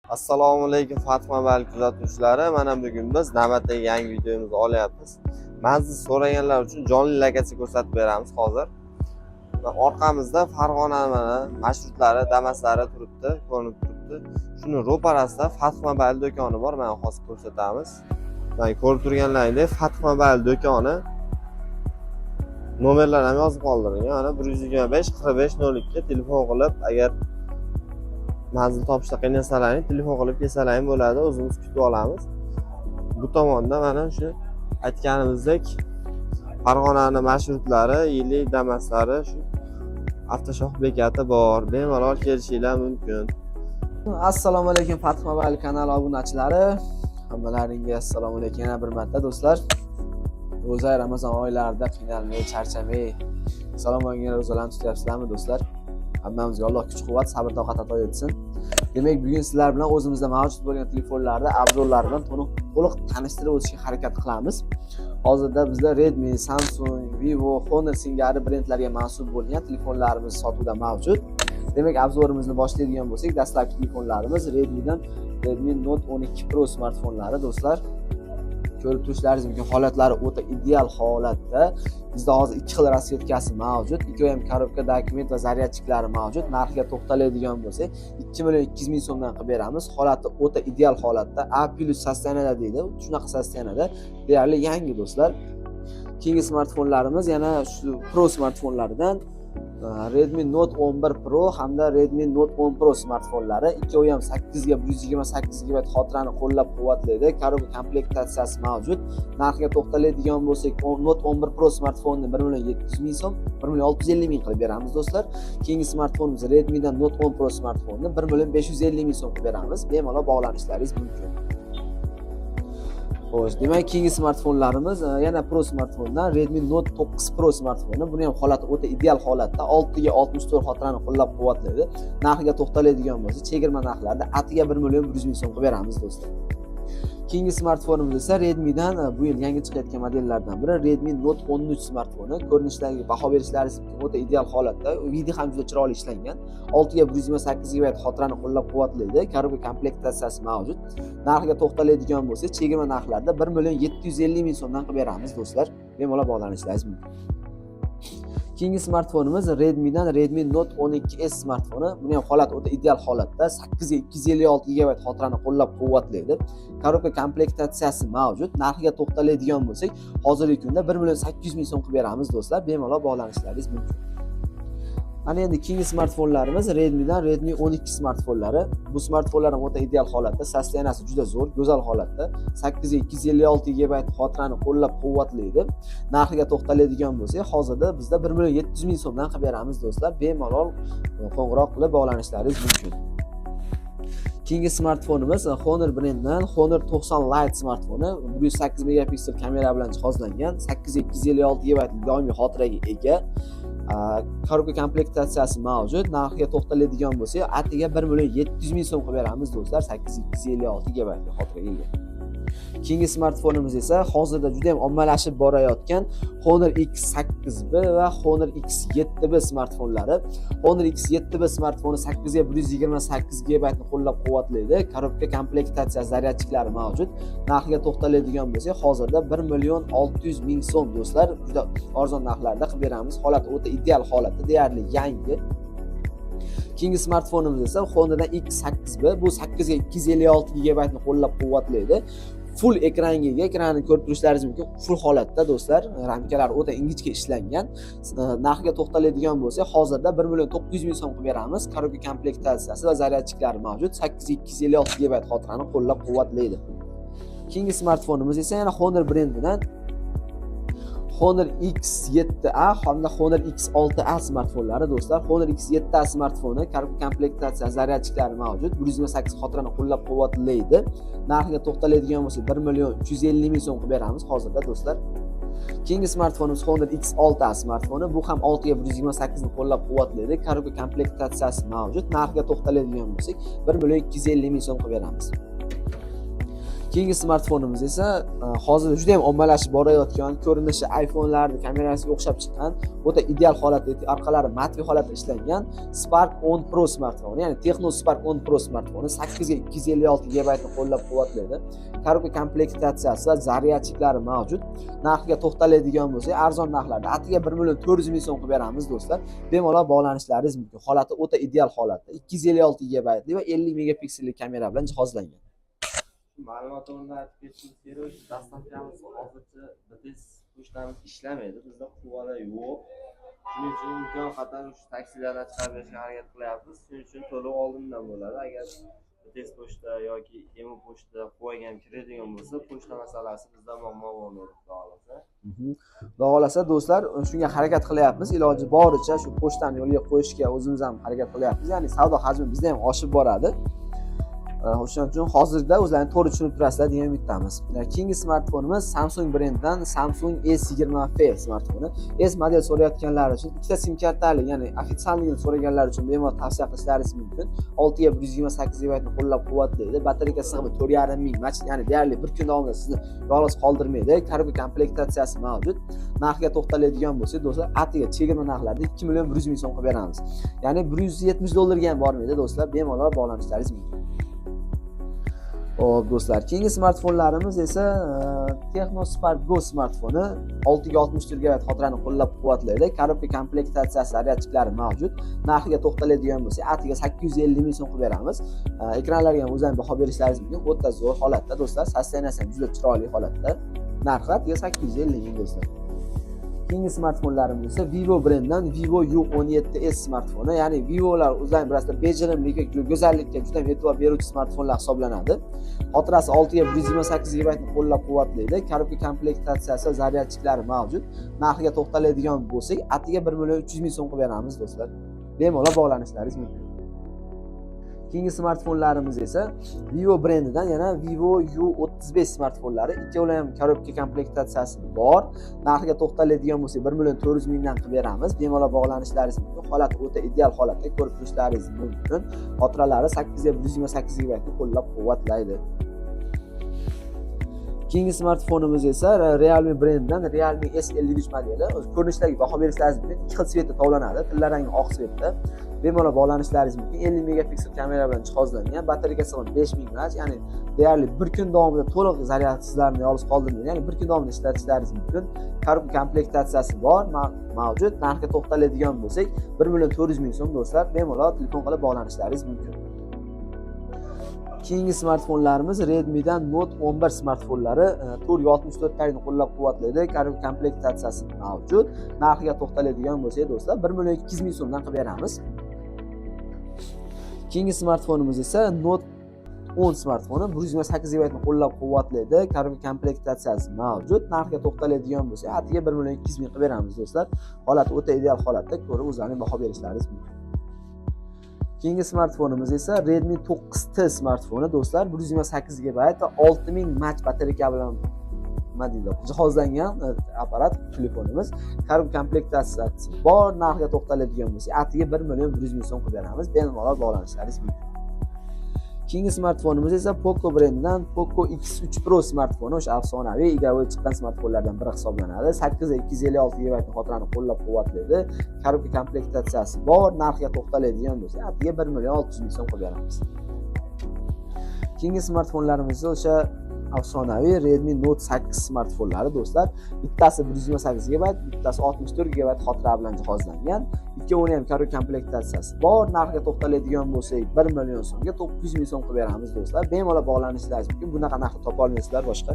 Assalomu alaykum Fatma Bal kuzatuvchilari. Mana bugun biz navbatdagi yangi videomizni olyapmiz. Manzil so'raganlar uchun jonli lokatsiya ko'rsatib beramiz hozir. Orqamizda Farg'onaning marshrutlari, Damaslari turibdi, ko'rinib turibdi. Shuni ro'parasida Fatma Bal do'koni bor. Mana hozir ko'rsatamiz. Mana ko'rib turganlaringdek Fatma Bal do'koni nomerlar ham yozib qoldirilgan. Mana 125 45 02 telefon qilib, agar manzil topishda qiynalsalaring telefon qilib kelsalaring bo'ladi, o'zimiz kutib olamiz. Bu tomonda mana shu aytganimizdek Farg'onaning marshrutlari, Yili Damaslari, shu avtoshoh bekati bor. Bemalol kelishinglar mumkin. Assalomu alaykum Fatma Bal kanali obunachilari. Hammalaringizga assalomu alaykum yana bir marta do'stlar. Ro'za Ramazon oylarida qiynalmay, charchamay salom olgan ro'zalarni tutyapsizlarmi do'stlar? Hammamizga Alloh kuch-quvvat, sabr-toqat ato etsin. Demak, bugun sizlar bilan o'zimizda mavjud bo'lgan telefonlarda arzonlar bilan to'liq tanishtirib o'tishga harakat qilamiz. Hozirda bizda Redmi, Samsung, Vivo, Honor singari brendlarga mansub bo'lgan telefonlarimiz sotuvda mavjud. Demak, obzorimizni boshlaydigan bo'lsak, dastlabki telefonlarimiz Redmidan Redmi Note 12 Pro smartfonlari do'stlar. Ko'rib turishlaringiz mumkin, holatlari o'ta ideal holatda. Bizda hozir 2 xil rasvetkasi mavjud, 2 ham korobka, dokument va zaryadchiklari mavjud. Narxiga to'xtaladigan bo'lsak, 2 million 200 ming so'mdan qilib beramiz. Holati o'ta ideal holatda, A+ sostenada deydi. Shunaqa sostenada, deyarli yangi do'stlar. Keyingi smartfonlarimiz yana shu Pro smartfonlaridan Redmi Note 11 Pro hamda Redmi Note 10 Pro smartfonlari. Ikkovi ham 8 ga 128 GB xotirani qo'llab-quvvatlaydi. Korobka komplektatsiyasi mavjud. Narxiga to'xtaladigan bo'lsak, Note 11 Pro smartfonni 1 million 700 ming so'm, 1 million 650 ming qilib beramiz do'stlar. Keyingi smartfonimiz Redmidan Note 10 Pro smartfonni 1 million 550 ming so'm qilib beramiz. Bemalol bog'lanishlaringiz mumkin. Xo'sh, demak, keyingi smartfonlarimiz yana Pro smartfondan Redmi Note 9 Pro smartfoni. Buni ham holati o'ta ideal holatda, 6 ga 64 xotirani qo'llab-quvvatlaydi. Narxiga to'xtaladigan bo'lsa, chegirma narxlarda atiga 1 million 100 ming so'm qilib beramiz do'stlar. Keyingi smartfonimiz esa Redmidan bu yil yangi chiqayotgan modellardan biri Redmi Note 13 smartfoni. Ko'rinishdagi baho berishlaringiz mumkin, o'ta ideal holatda. Video ham juda chiroyli ishlangan. 6 ga 128 GB xotirani qo'llab-quvvatlaydi. Korobka komplektatsiyasi mavjud. Narxiga to'xtaladigan bo'lsak, chegirma narxlarda 1 million 750 ming so'mdan qilib beramiz do'stlar. Bemalol bog'lanishlaringiz mumkin. Keyingi smartfonimiz Redmidan Redmi Note 12s smartfoni. Buni ham holat o'ta ideal holatda, 8 ga 256 GB xotirani qo'llab-quvvatlaydi. Korobka komplektatsiyasi mavjud. Narxiga to'xtaladigan bo'lsak, hozirgi kunda 1 million 800 ming so'm qilib beramiz do'stlar. Bemalol bog'lanishlaringiz mumkin. Mana endi keyingi smartfonlarimiz Redmidan Redmi 12 smartfonlari. Bu smartfonlar ham o'ta ideal holatda, sostenasi juda zo'r, go'zal holatda. 8 ga 256 GB xotirani qo'llab-quvvatlaydi. Narxiga to'xtaladigan bo'lsak, hozirda bizda 1 million 700 ming so'mdan qilib beramiz do'stlar. Bemalol qo'ng'iroq qilib bog'lanishlaringiz mumkin. Keyingi smartfonimiz Honor brendidan Honor 90 Lite smartfoni. 108 megapiksel kamera bilan jihozlangan, 8 ga 256 GB doimiy xotiraga ega. Korobka komplektatsiyasi mavjud. Narxiga to'xtaladigan bo'lsak, atiga 1 million 700 ming so'm qilib beramiz do'stlar. 8 ga 256 GB xotiraga ega. Keyingi smartfonimiz esa hozirda juda ham ommalashib borayotgan Honor X8B va Honor X7B smartfonlari. Honor X7B smartfoni 8 ga 128 GB ni qo'llab-quvvatlaydi. Korobka komplektatsiya zaryadchiklari mavjud. Narxiga to'xtaladigan bo'lsak, hozirda 1 million 600 ming so'm do'stlar. Juda arzon narxlarda qilib beramiz. Holati o'ta ideal holatda, deyarli yangi. Keyingi smartfonimiz esa Honordan X8B. Bu 8 ga 256 GB ni qo'llab-quvvatlaydi. Full ekranga ega, ekranni ko'rib turishlaringiz mumkin. Full holatda do'stlar, ramkalari o'ta ingichka ishlangan. Narxiga to'xtaladigan bo'lsa, hozirda 1 million 900 ming so'm qilib beramiz. Korobka komplektatsiyasi va zaryadchiklari mavjud. 8 ga 256 GB xotirani qo'llab-quvvatlaydi. Keyingi smartfonimiz esa yana Honor brendidan Honor X7A hamda Honor X6A smartfonlari do'stlar. Honor X7A smartfoni korobka komplektatsiya zaryadchiklari mavjud. 128 xotirani qo'llab-quvvatlaydi. Narxiga to'xtaladigan bo'lsa 1 million 350 ming so'm qilib beramiz hozirda do'stlar. Keyingi smartfonimiz Honor X6A smartfoni. Bu ham 6 ga 128 ni qo'llab-quvvatlaydi. Korobka komplektatsiyasi mavjud. Narxiga to'xtaladigan bo'lsak 1 million 250 ming so'm qilib beramiz. Keyingi smartfonimiz esa hozir juda ham ommalashib borayotgan, ko'rinishi iPhone'larning kamerasiga o'xshab chiqqan, o'ta ideal holatda, orqalari matviy holatda ishlangan Spark 10 Pro smartfoni, ya'ni Tecno Spark 10 Pro smartfoni 8 ga 256 GB ni qo'llab-quvvatlaydi. Korobka komplektatsiyasi va zaryadchiklari mavjud. Narxiga to'xtaladigan bo'lsak, arzon narxlarda atiga 1 million 400 ming so'm qilib beramiz do'stlar. Bemalol bog'lanishlaringiz mumkin. Holati o'ta ideal holatda. 256 GB va 50 megapiksellik kamera bilan jihozlangan. Ma'lumotlarni aytib ketishim kerak. Dastavkamiz hozircha biz pochtamiz ishlamaydi. Bizda quvvala yo'q. Shuning uchun imkon qadar shu taksilarni chiqarib berishga harakat qilyapmiz. Shuning uchun to'lov oldindan bo'ladi. Agar tez pochta yoki emo pochta qo'ygan kiradigan bo'lsa, pochta masalasi bizda muammo bo'lmaydi, Xudo xolasa do'stlar, shunga harakat qilyapmiz. Iloji boricha shu pochtani yo'lga qo'yishga o'zimiz ham harakat qilyapmiz. Ya'ni savdo hajmi bizda ham oshib boradi. O'shaning uchun hozirda o'zlaringiz to'g'ri tushunib turasizlar degan umiddamiz. Keyingi smartfonimiz Samsung brendidan Samsung S20F smartfoni. S model so'rayotganlar uchun ikkita sim kartali, ya'ni ofitsialligini so'raganlar uchun bemalol tavsiya qilishlaringiz mumkin. 6 ga 128 GB ni qo'llab-quvvatlaydi. Batareyka sig'imi 4,5 mAh, ya'ni deyarli bir kun davomida sizni yolg'iz qoldirmaydi. Korobka komplektatsiyasi mavjud. Narxiga to'xtaladigan bo'lsak, do'stlar, atiga chegirma narxlarda 2 million 100 ming so'm qilib beramiz. Ya'ni $170 ga ham bormaydi do'stlar. Bemalol bog'lanishlaringiz mumkin. Hop do'stlar, keyingi smartfonlarimiz esa Tecno Spark Go smartfoni 6 ga 64 GB xotirani qo'llab-quvvatlaydi. Korobka komplektatsiyasi zaryadchiklari mavjud. Narxiga to'xtaladigan bo'lsak, atiga 850 ming so'm qilib beramiz. Ekranlarga ham o'zlaringiz baho berishlaringiz mumkin. O'ta zo'r holatda do'stlar, sosteniyasi ham juda chiroyli holatda. Narxi atiga 850 ming do'stlar. Keyingi smartfonlarimiz esa Vivo brendidan Vivo U17s smartfoni, ya'ni Vivolar o'zlarining birasida bejirimlikka, go'zallikka juda e'tibor beruvchi smartfonlar hisoblanadi. Xotirasi 6 ga 128 GB ni qo'llab-quvvatlaydi. Korobka komplektatsiyasi va zaryadchiklari mavjud. Narxiga to'xtaladigan bo'lsak, atiga 1 million 300 ming so'm qilib beramiz do'stlar. Bemalol bog'lanishlaringiz mumkin. Keyingi smartfonlarimiz esa Vivo brendidan yana Vivo U35 smartfonlari. Ikkovlari ham korobka komplektatsiyasi bor. Narxiga to'xtaladigan bo'lsak 1 million 400 mingdan qilib beramiz. Bemalol bog'lanishlaringiz mumkin. Holati o'ta ideal holatda ko'rib turishlaringiz mumkin. Xotiralari 8 ga 128 GB ni qo'llab-quvvatlaydi. Keyingi smartfonimiz esa Realme brendidan Realme S53 modeli. Ko'rinishdagi baho berishlaringiz mumkin. Ikki xil svetda tovlanadi. Tilla rangi oq svetda. Bemalol bog'lanishlaringiz mumkin. 50 megapiksel kamera bilan jihozlangan. Batareyka sig'imi 5000 mAh, ya'ni deyarli bir kun davomida to'liq zaryad sizlarni yolg'iz qoldirmaydi. Ya'ni bir kun davomida ishlatishlaringiz mumkin. Korobka komplektatsiyasi bor, mavjud. Narxiga to'xtaladigan bo'lsak, 1 million 400 ming so'm do'stlar. Bemalol telefon qilib bog'lanishlaringiz mumkin. Keyingi smartfonlarimiz Redmi'dan Note 11 smartfonlari 4 ga 64 ni qo'llab-quvvatlaydi. Korobka komplektatsiyasi mavjud. Narxiga to'xtaladigan bo'lsak do'stlar, 1 million 200 ming so'mdan qilib beramiz. Keyingi smartfonimiz esa Note 10 smartfoni 128 GB ni qo'llab-quvvatlaydi. Korobka komplektatsiyasi mavjud. Narxiga to'xtaladigan bo'lsak, atiga 1 million 200 ming qilib beramiz do'stlar. Holati o'ta ideal holatda, ko'rib o'zlaringiz baho berishlaringiz mumkin. Keyingi smartfonimiz esa Redmi 9T smartfoni do'stlar, 128 GB va 6000 mAh batareyka bilan jihozlangan apparat telefonimiz. Korobka komplektatsiyasi bor. Narxiga to'xtaladigan bo'lsak, atiga 1 million 100 ming so'm qilib beramiz. Bemalol bog'lanishlaringiz mumkin. Keyingi smartfonimiz esa Poco brendidan Poco X3 Pro smartfoni, o'sha afsonaviy igavoy chiqqan smartfonlardan biri hisoblanadi. 8 ga 256 GB ni xotirani qo'llab-quvvatlaydi. Korobka komplektatsiyasi bor. Narxiga to'xtaladigan bo'lsa, atiga 1 million 600 ming so'm qilib beramiz. Keyingi smartfonlarimiz o'sha afsonaviy Redmi Note 8 smartfonlari do'stlar. Bittasi 128 GB, bittasi 64 GB xotira bilan jihozlangan. Ikkovini ham korobka komplektatsiyasi bor. Narxiga to'xtaladigan bo'lsak, 1 million so'mga 900 ming so'm qilib beramiz do'stlar. Bemalol bog'lanishlaringiz mumkin. Bunaqa narxda topa olmaysizlar boshqa.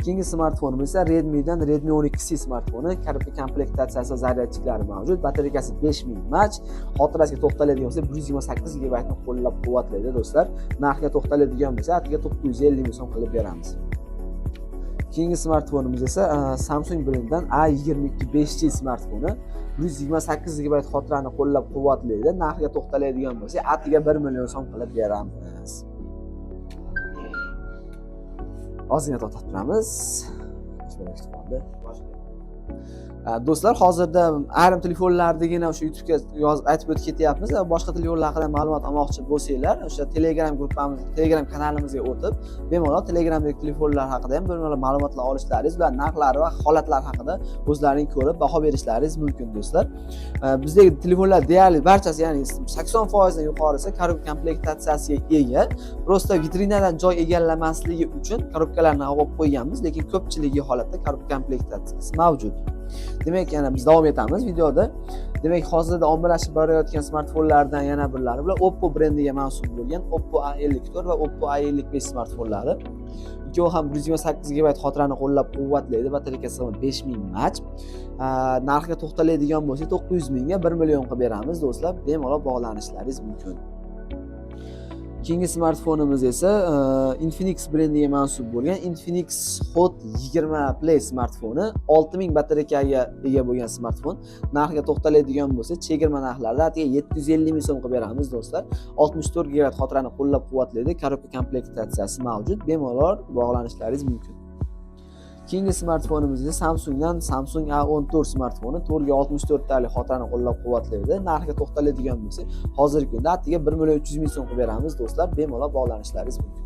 Keyingi smartfonimiz esa Redmi'dan Redmi 12C smartfoni. Korobka komplektatsiyasi va zaryadchiklari mavjud. Batareykasi 5000 mAh. Xotirasiga to'xtaladigan bo'lsa, 128 GB ni qo'llab-quvvatlaydi do'stlar. Narxiga to'xtaladigan bo'lsa, atiga 950 ming so'm qilib beramiz. Keyingi smartfonimiz esa Samsung brendidan A22 5G smartfoni. 128 GB xotirani qo'llab-quvvatlaydi. Narxiga to'xtaladigan bo'lsa, atiga 1 million so'm qilib beramiz. Ozgina to'xtatib turamiz. Do'stlar, hozirda ayrim telefonlardagina o'sha YouTube'ga yozib aytib o'tib ketyapmiz. Boshqa telefonlar haqida ma'lumot olmoqchi bo'lsanglar, o'sha Telegram gruppamiz, Telegram kanalimizga o'tib, bemalol Telegramdagi telefonlar haqida ham bemalol ma'lumotlar olishlaringiz va narxlari va holatlari haqida o'zlaring ko'rib baho berishlaringiz mumkin do'stlar. Bizdagi telefonlar deyarli barchasi, ya'ni 80% dan yuqorisi korobka komplektatsiyasiga ega. Prosta vitrinadan joy egallamasligi uchun korobkalarni olib qo'yganmiz, lekin ko'pchiligi holatda korobka komplektatsiyasi mavjud. Demak, yana biz davom etamiz videoda. Demak, hozirda ommalashib borayotgan smartfonlardan yana birlari bilan Oppo brendiga mansub bo'lgan Oppo A54 va Oppo A55 smartfonlari. Ikkovi ham 128 GB xotirani qo'llab-quvvatlaydi. Batareyka sig'imi 5000 mAh. Narxiga to'xtaladigan bo'lsak, 900 mingga 1 million qilib beramiz do'stlar. Bemalol bog'lanishlaringiz mumkin. Keyingi smartfonimiz esa Infinix brendiga mansub bo'lgan Infinix Hot 20 Play smartfoni. 6000 batareykaga ega bo'lgan smartfon. Narxiga to'xtaladigan bo'lsa, chegirma narxlarda atiga 750 ming so'm qilib beramiz do'stlar. 64 GB xotirani qo'llab-quvvatlaydi. Korobka komplektatsiyasi mavjud. Bemalol bog'lanishlaringiz mumkin. Keyingi smartfonimiz esa Samsungdan Samsung A14 smartfoni. 464 talik xotirani qo'llab-quvvatlaydi. Narxiga to'xtaladigan bo'lsa, hozirgi kunda atiga 1 million 300 ming so'm qilib beramiz do'stlar. Bemalol bog'lanishlaringiz mumkin.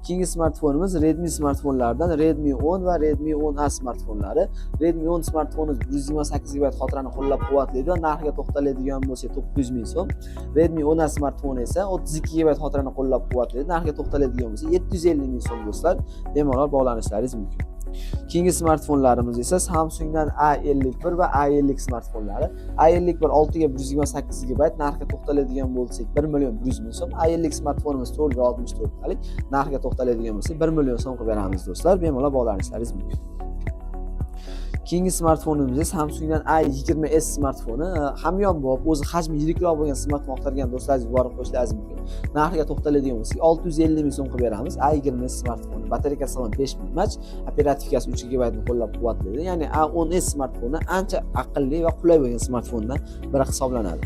Keyingi smartfonimiz Redmi smartfonlaridan Redmi 10 va Redmi 10A smartfonlari. Redmi 10 smartfoni 128 GB xotirani qo'llab-quvvatlaydi va narxiga to'xtaladigan bo'lsa 900 ming so'm. Redmi 10A smartfoni esa 32 GB xotirani qo'llab-quvvatlaydi. Narxiga to'xtaladigan bo'lsa 750 ming so'm do'stlar. Bemalol bog'lanishlaringiz mumkin. Keyingi smartfonlarimiz esa Samsungdan A51 va A50 smartfonlari. A51 6 ga 128 GB, narxiga to'xtaladigan bo'lsak 1 million 100 ming so'm. A50 smartfonimiz 4 ga 64 talik, narxiga to'xtaladigan bo'lsak 1 million so'm qilib beramiz do'stlar. Bemalol bog'lanishlaringiz mumkin. Keyingi smartfonimiz esa Samsungdan A20s smartfoni. Hamyonbop, o'zi hajmi yirikroq bo'lgan smartfon yoqtirgan do'stlaringiz borib qo'shishlaringiz mumkin. Narxiga to'xtaladigan bo'lsak 650 ming so'm qilib beramiz. A20s smartfoni. Batareyka sig'imi 5000 mAh, operativkasi 3 GB ni qo'llab-quvvatlaydi. Ya'ni A10s smartfoni ancha aqlli va qulay bo'lgan smartfondan biri hisoblanadi.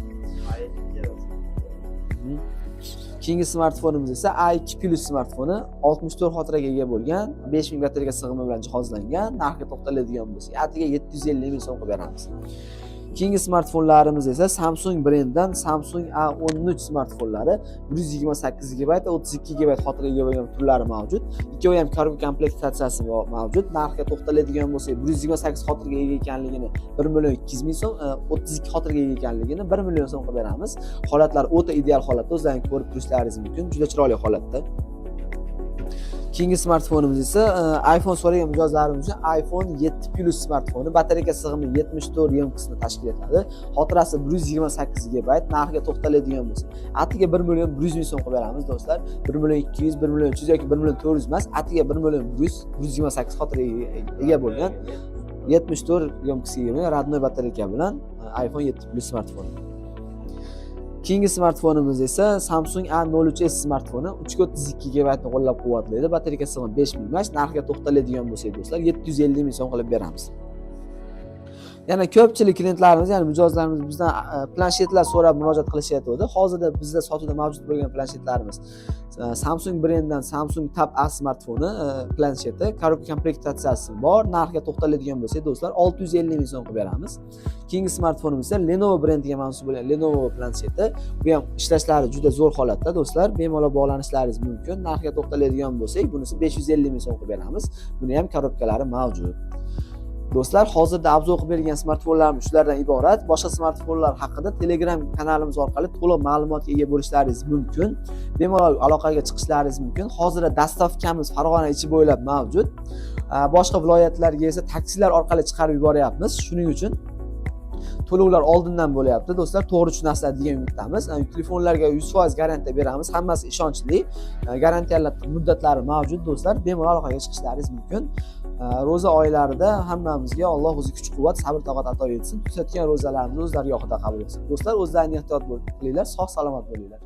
Keyingi smartfonimiz esa A2 Plus smartfoni. 64 xotiraga ega bo'lgan, 5000 batareyka sig'imi bilan jihozlangan. Narxiga to'xtaladigan bo'lsak, atiga 750 ming so'm qilib beramiz. Keyingi smartfonlarimiz esa Samsung brendidan Samsung A13 smartfonlari. 128 GB, 32 GB xotiraga ega bo'lgan turlari mavjud. Ikkovi ham korobka komplektatsiyasi mavjud. Narxiga to'xtaladigan bo'lsak, 128 xotiraga ega ekanligini 1 million 200 ming so'm, 32 xotiraga ega ekanligini 1 million so'm qilib beramiz. Holatlar o'ta ideal holatda, o'zlaringiz ko'rib turishlaringiz mumkin. Juda chiroyli holatda. Keyingi smartfonimiz esa iPhone so'ragan mijozlarimiz uchun iPhone 7 Plus smartfoni. Batareyka sig'imi 74 YMXni tashkil etadi. Xotirasi 128 GB, narxiga to'xtaladigan bo'lsa, atiga 1 million 100 ming so'm qilib beramiz do'stlar. 1 million 200, 1 million 300 yoki 1 million 400 emas, atiga 1 million 100, 128 xotiraga ega bo'lgan 74 YMXga ega bo'lgan radnoy batareyka bilan iPhone 7 Plus smartfoni. Keyingi smartfonimiz esa Samsung A03s smartfoni. 332 GB ni qo'llab-quvvatlaydi. Batareyka sig'imi 5000 mAh, narxiga to'xtaladigan bo'lsak do'stlar 750 ming so'm qilib beramiz. Yana ko'pchilik klientlarimiz, ya'ni mijozlarimiz bizdan planshetlar so'rab murojaat qilishyapti. Hozirda bizda sotuvda mavjud bo'lgan planshetlarimiz Samsung brendidan Samsung Tab A smartfoni plansheti, korobka komplektatsiyasi bor. Narxiga to'xtaladigan bo'lsak do'stlar 650 ming so'm qilib beramiz. Keyingi smartfonimiz esa Lenovo brendiga mansub bo'lgan Lenovo plansheti. Bu ham ishlashlari juda zo'r holatda do'stlar. Bemalol bog'lanishlaringiz mumkin. Narxiga to'xtaladigan bo'lsak, bunisi 550 ming so'm qilib beramiz. Buni ham korobkalari mavjud. Do'stlar, hozirda obzor qilib bergan smartfonlarimiz shulardan iborat. Boshqa smartfonlar haqida Telegram kanalimiz orqali to'liq ma'lumotga ega bo'lishlaringiz mumkin. Bemalol aloqaga chiqishlaringiz mumkin. Hozirda dastavkamiz Farg'ona ichi bo'ylab mavjud. Boshqa viloyatlarga esa taksilar orqali chiqarib yuboryapmiz. Shuning uchun to'lovlar oldindan bo'lyapti do'stlar. To'g'ri tushunasizlar degan umiddamiz. Telefonlarga 100% garantiya beramiz. Hammasi ishonchli. Garantiyalar muddatlari mavjud do'stlar. Bemalol aloqaga chiqishlaringiz mumkin. Ro'za oylarida hammamizga Alloh o'zi kuch-quvvat, sabr-toqat ato etsin. Tutayotgan ro'zalarimizni o'zlari yoqida qabul etsin. Do'stlar, o'zlaringizni ehtiyot qilinglar, sog' salomat bo'linglar.